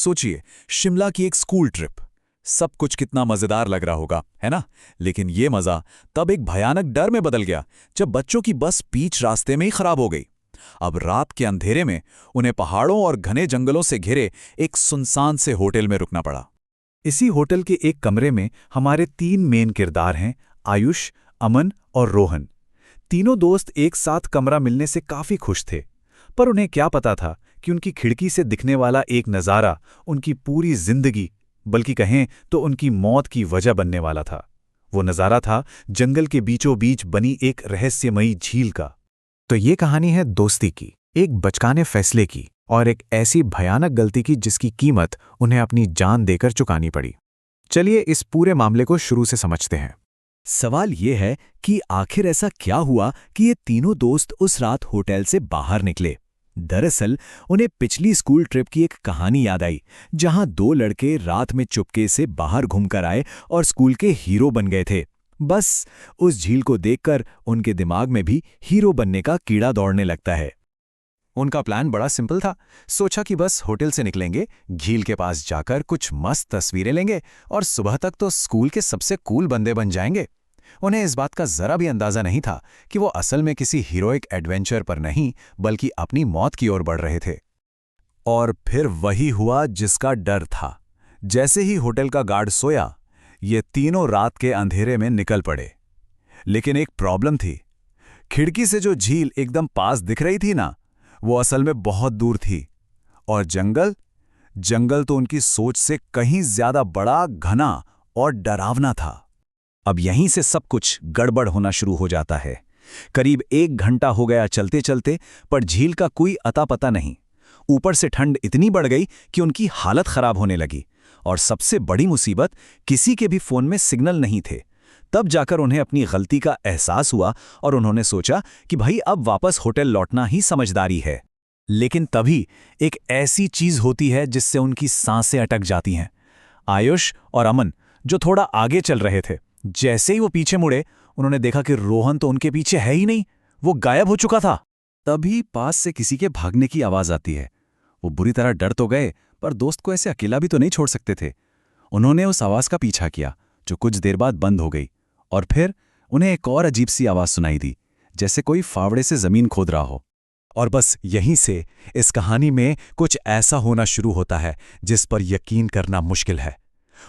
सोचिए, शिमला की एक स्कूल ट्रिप। सब कुछ कितना मजेदार लग रहा होगा, है ना? लेकिन ये मजा तब एक भयानक डर में बदल गया जब बच्चों की बस बीच रास्ते में ही खराब हो गई। अब रात के अंधेरे में उन्हें पहाड़ों और घने जंगलों से घिरे एक सुनसान से होटल में रुकना पड़ा। इसी होटल के एक कमरे में हमारे 3 मेन किरदार हैं, आयुष, अमन और रोहन। तीनों दोस्त एक साथ कमरा मिलने से काफी खुश थे, पर उन्हें क्या पता था कि उनकी खिड़की से दिखने वाला एक नज़ारा उनकी पूरी जिंदगी, बल्कि कहें तो उनकी मौत की वजह बनने वाला था। वो नज़ारा था जंगल के बीचों बीच बनी एक रहस्यमयी झील का। तो ये कहानी है दोस्ती की, एक बचकाने फैसले की और एक ऐसी भयानक गलती की जिसकी कीमत उन्हें अपनी जान देकर चुकानी पड़ी। चलिए इस पूरे मामले को शुरू से समझते हैं। सवाल ये है कि आखिर ऐसा क्या हुआ कि ये तीनों दोस्त उस रात होटल से बाहर निकले। दरअसल उन्हें पिछली स्कूल ट्रिप की एक कहानी याद आई, जहां 2 लड़के रात में चुपके से बाहर घूमकर आए और स्कूल के हीरो बन गए थे। बस उस झील को देखकर उनके दिमाग में भी हीरो बनने का कीड़ा दौड़ने लगता है। उनका प्लान बड़ा सिंपल था। सोचा कि बस होटल से निकलेंगे, झील के पास जाकर कुछ मस्त तस्वीरें लेंगे और सुबह तक तो स्कूल के सबसे कूल बंदे बन जाएंगे। उन्हें इस बात का जरा भी अंदाजा नहीं था कि वो असल में किसी हीरोइक एडवेंचर पर नहीं, बल्कि अपनी मौत की ओर बढ़ रहे थे। और फिर वही हुआ जिसका डर था। जैसे ही होटल का गार्ड सोया, ये तीनों रात के अंधेरे में निकल पड़े। लेकिन एक प्रॉब्लम थी। खिड़की से जो झील एकदम पास दिख रही थी ना, वो असल में बहुत दूर थी। और जंगल तो उनकी सोच से कहीं ज्यादा बड़ा, घना और डरावना था। अब यहीं से सब कुछ गड़बड़ होना शुरू हो जाता है। करीब 1 घंटा हो गया चलते चलते, पर झील का कोई अता पता नहीं। ऊपर से ठंड इतनी बढ़ गई कि उनकी हालत खराब होने लगी। और सबसे बड़ी मुसीबत, किसी के भी फोन में सिग्नल नहीं थे। तब जाकर उन्हें अपनी गलती का एहसास हुआ और उन्होंने सोचा कि भाई अब वापस होटल लौटना ही समझदारी है। लेकिन तभी एक ऐसी चीज होती है जिससे उनकी सांसें अटक जाती हैं। आयुष और अमन, जो थोड़ा आगे चल रहे थे, जैसे ही वो पीछे मुड़े, उन्होंने देखा कि रोहन तो उनके पीछे है ही नहीं, वो गायब हो चुका था। तभी पास से किसी के भागने की आवाज आती है। वो बुरी तरह डर तो गए, पर दोस्त को ऐसे अकेला भी तो नहीं छोड़ सकते थे। उन्होंने उस आवाज का पीछा किया, जो कुछ देर बाद बंद हो गई। और फिर उन्हें एक और अजीब सी आवाज सुनाई दी, जैसे कोई फावड़े से जमीन खोद रहा हो। और बस यहीं से इस कहानी में कुछ ऐसा होना शुरू होता है जिस पर यकीन करना मुश्किल है।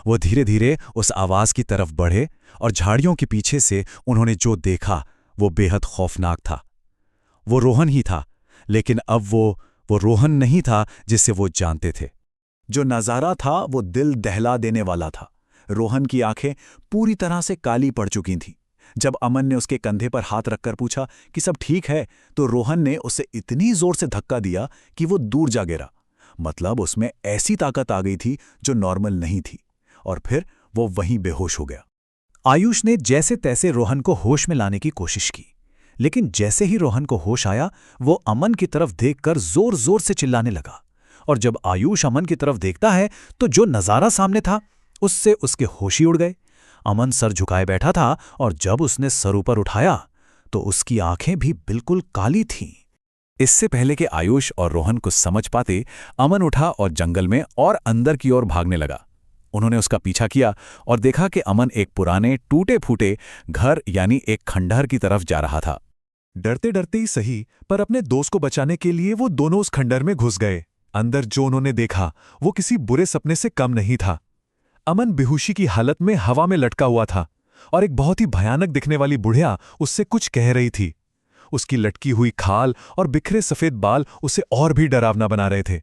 वो धीरे धीरे उस आवाज की तरफ बढ़े और झाड़ियों के पीछे से उन्होंने जो देखा वो बेहद खौफनाक था। वो रोहन ही था, लेकिन अब वो रोहन नहीं था जिसे वो जानते थे। जो नज़ारा था वो दिल दहला देने वाला था। रोहन की आंखें पूरी तरह से काली पड़ चुकी थीं। जब अमन ने उसके कंधे पर हाथ रखकर पूछा कि सब ठीक है, तो रोहन ने उसे इतनी जोर से धक्का दिया कि वो दूर जा गिरा। मतलब उसमें ऐसी ताकत आ गई थी जो नॉर्मल नहीं थी। और फिर वो वहीं बेहोश हो गया। आयुष ने जैसे तैसे रोहन को होश में लाने की कोशिश की, लेकिन जैसे ही रोहन को होश आया, वो अमन की तरफ देखकर जोर जोर से चिल्लाने लगा। और जब आयुष अमन की तरफ देखता है तो जो नज़ारा सामने था, उससे उसके होश ही उड़ गए। अमन सर झुकाए बैठा था और जब उसने सर ऊपर उठाया तो उसकी आंखें भी बिल्कुल काली थीं। इससे पहले कि आयुष और रोहन कुछ समझ पाते, अमन उठा और जंगल में और अंदर की ओर भागने लगा। उन्होंने उसका पीछा किया और देखा कि अमन एक पुराने टूटे फूटे घर यानी एक खंडहर की तरफ जा रहा था। डरते डरते ही सही, पर अपने दोस्त को बचाने के लिए वो दोनों उस खंडहर में घुस गए। अंदर जो उन्होंने देखा वो किसी बुरे सपने से कम नहीं था। अमन बेहोशी की हालत में हवा में लटका हुआ था और एक बहुत ही भयानक दिखने वाली बुढ़िया उससे कुछ कह रही थी। उसकी लटकी हुई खाल और बिखरे सफेद बाल उसे और भी डरावना बना रहे थे।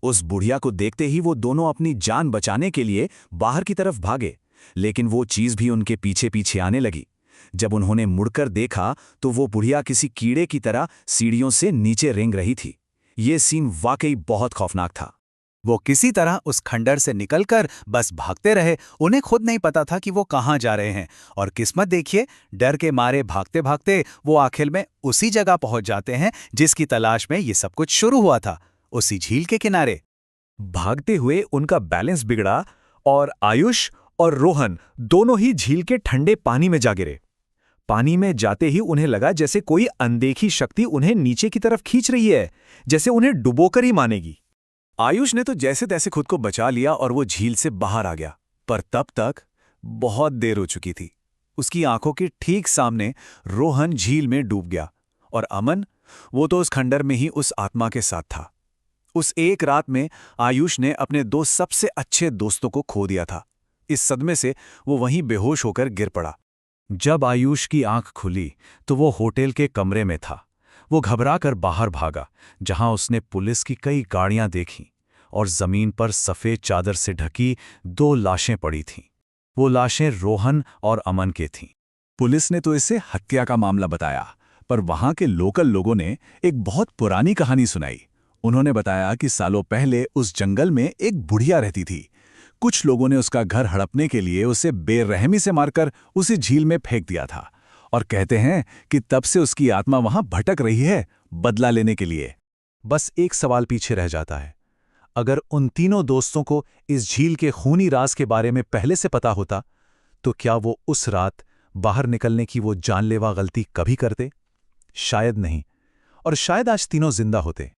उस बुढ़िया को देखते ही वो दोनों अपनी जान बचाने के लिए बाहर की तरफ भागे, लेकिन वो चीज भी उनके पीछे पीछे आने लगी। जब उन्होंने मुड़कर देखा तो वो बुढ़िया किसी कीड़े की तरह सीढ़ियों से नीचे रेंग रही थी। ये सीन वाकई बहुत खौफनाक था। वो किसी तरह उस खंडर से निकलकर बस भागते रहे। उन्हें खुद नहीं पता था कि वो कहाँ जा रहे हैं। और किस्मत देखिए, डर के मारे भागते भागते वो आखिर में उसी जगह पहुंच जाते हैं जिसकी तलाश में ये सब कुछ शुरू हुआ था, उसी झील के किनारे। भागते हुए उनका बैलेंस बिगड़ा और आयुष और रोहन दोनों ही झील के ठंडे पानी में जा गिरे। पानी में जाते ही उन्हें लगा जैसे कोई अनदेखी शक्ति उन्हें नीचे की तरफ खींच रही है, जैसे उन्हें डुबोकर ही मानेगी। आयुष ने तो जैसे तैसे खुद को बचा लिया और वो झील से बाहर आ गया, पर तब तक बहुत देर हो चुकी थी। उसकी आंखों के ठीक सामने रोहन झील में डूब गया और अमन, वो तो उस खंडर में ही उस आत्मा के साथ था। उस एक रात में आयुष ने अपने दो सबसे अच्छे दोस्तों को खो दिया था। इस सदमे से वो वहीं बेहोश होकर गिर पड़ा। जब आयुष की आंख खुली तो वो होटल के कमरे में था। वो घबराकर बाहर भागा, जहां उसने पुलिस की कई गाड़ियां देखीं और जमीन पर सफेद चादर से ढकी 2 लाशें पड़ी थीं। वो लाशें रोहन और अमन के थीं। पुलिस ने तो इसे हत्या का मामला बताया, पर वहां के लोकल लोगों ने एक बहुत पुरानी कहानी सुनाई। उन्होंने बताया कि सालों पहले उस जंगल में एक बुढ़िया रहती थी। कुछ लोगों ने उसका घर हड़पने के लिए उसे बेरहमी से मारकर उसी झील में फेंक दिया था, और कहते हैं कि तब से उसकी आत्मा वहां भटक रही है, बदला लेने के लिए। बस एक सवाल पीछे रह जाता है। अगर उन तीनों दोस्तों को इस झील के खूनी राज के बारे में पहले से पता होता, तो क्या वो उस रात बाहर निकलने की वो जानलेवा गलती कभी करते? शायद नहीं, और शायद आज तीनों जिंदा होते।